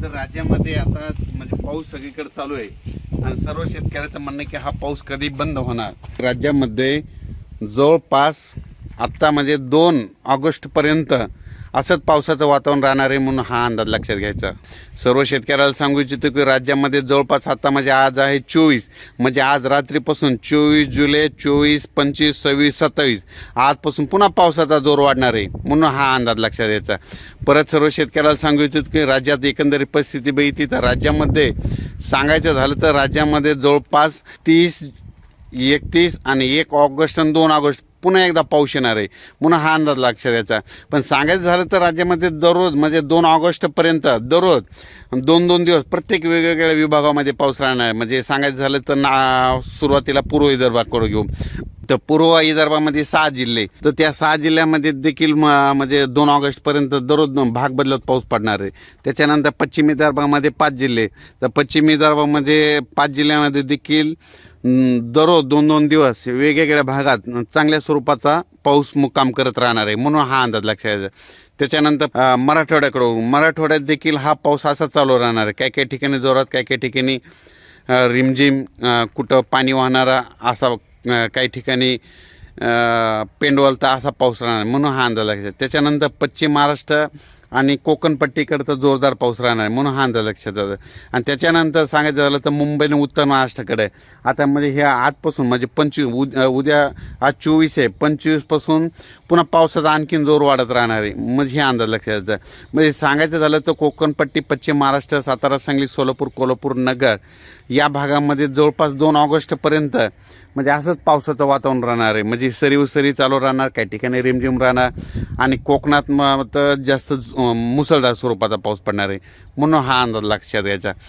तर राज्यामध्ये आता म्हणजे पाऊस सगळीकडे चालू आहे आणि सर्व शेतकऱ्याचं म्हणणं आहे की हा पाऊस कधी बंद होणार। राज्यामध्ये जवळपास आत्ता म्हणजे 2 ऑगस्टपर्यंत असंच पावसाचं वातावरण राहणार आहे म्हणून हा अंदाज लक्षात घ्यायचा। सर्व शेतकऱ्याला सांगू इच्छितो की राज्यामध्ये जवळपास आता म्हणजे आज आहे 24 म्हणजे आज रात्रीपासून 24 जुलै 24, 25, 26, 27 आजपासून पुन्हा पावसाचा जोर वाढणार आहे म्हणून हा अंदाज लक्षात घ्यायचा। परत सर्व शेतकऱ्याला सांगू इच्छितो की राज्यात एकंदरीत परिस्थिती बघितली तर राज्यामध्ये सांगायचं झालं तर राज्यामध्ये जवळपास 30, 31 आणि 1 ऑगस्ट आणि 2 ऑगस्ट पुन्हा एकदा पाऊस येणार आहे म्हणून हा अंदाज लक्षात द्यायचा। पण सांगायचं झालं तर राज्यामध्ये दररोज म्हणजे 2 ऑगस्टपर्यंत दररोज 2-2 दिवस प्रत्येक वेगवेगळ्या विभागामध्ये पाऊस राहणार आहे। म्हणजे सांगायचं झालं तर सुरुवातीला पूर्व विदर्भाकडे घेऊ तर पूर्व विदर्भामध्ये 6 जिल्हे तर त्या 6 जिल्ह्यामध्ये देखील म्हणजे 2 ऑगस्टपर्यंत दररोज भाग बदलत पाऊस पडणार आहे। त्याच्यानंतर पश्चिम विदर्भामध्ये 5 जिल्हे तर पश्चिम विदर्भामध्ये 5 जिल्ह्यामध्ये देखील दररोज 2-2 दिवस वेगवेगळ्या भागात चांगल्या स्वरूपाचा पाऊस मुक्काम करत राहणार आहे म्हणून हा अंदाज लक्षात घ्यायचा। त्याच्यानंतर मराठवाड्यात देखील हा पाऊस असा चालू राहणार आहे। काही ठिकाणी जोरात काही ठिकाणी रिमझिम कुठं पाणी वाहणारा असा काही ठिकाणी पेंडवलता असा पाऊस राहणार म्हणून हा अंदाज लक्षात। त्याच्यानंतर पश्चिम महाराष्ट्र आणि कोकणपट्टीकडे तर जोरदार पाऊस राहणार आहे म्हणून हा अंदाज लक्षात जातं। आणि त्याच्यानंतर सांगायचं झालं तर मुंबई आणि उत्तर महाराष्ट्राकडे आता म्हणजे ह्या आजपासून म्हणजे 25 उद्या आज 24 आहे 25पासून पुन्हा पावसाचा आणखीन जोर वाढत राहणार आहे म्हणजे हे अंदाज लक्षात जातं। म्हणजे सांगायचं झालं तर कोकणपट्टी पश्चिम महाराष्ट्र सातारा सांगली सोलापूर कोल्हापूर नगर या भागामध्ये जवळपास 2 ऑगस्टपर्यंत म्हणजे असंच पावसाचं वातावरण राहणार आहे। म्हणजे सरी चालू राहणार काही ठिकाणी रिमझिम राहणार आणि कोकणात तर जास्त मुसळधार स्वरूपाचा पाऊस पडणार आहे म्हणून हा अंदाज लक्षात घ्यायचा।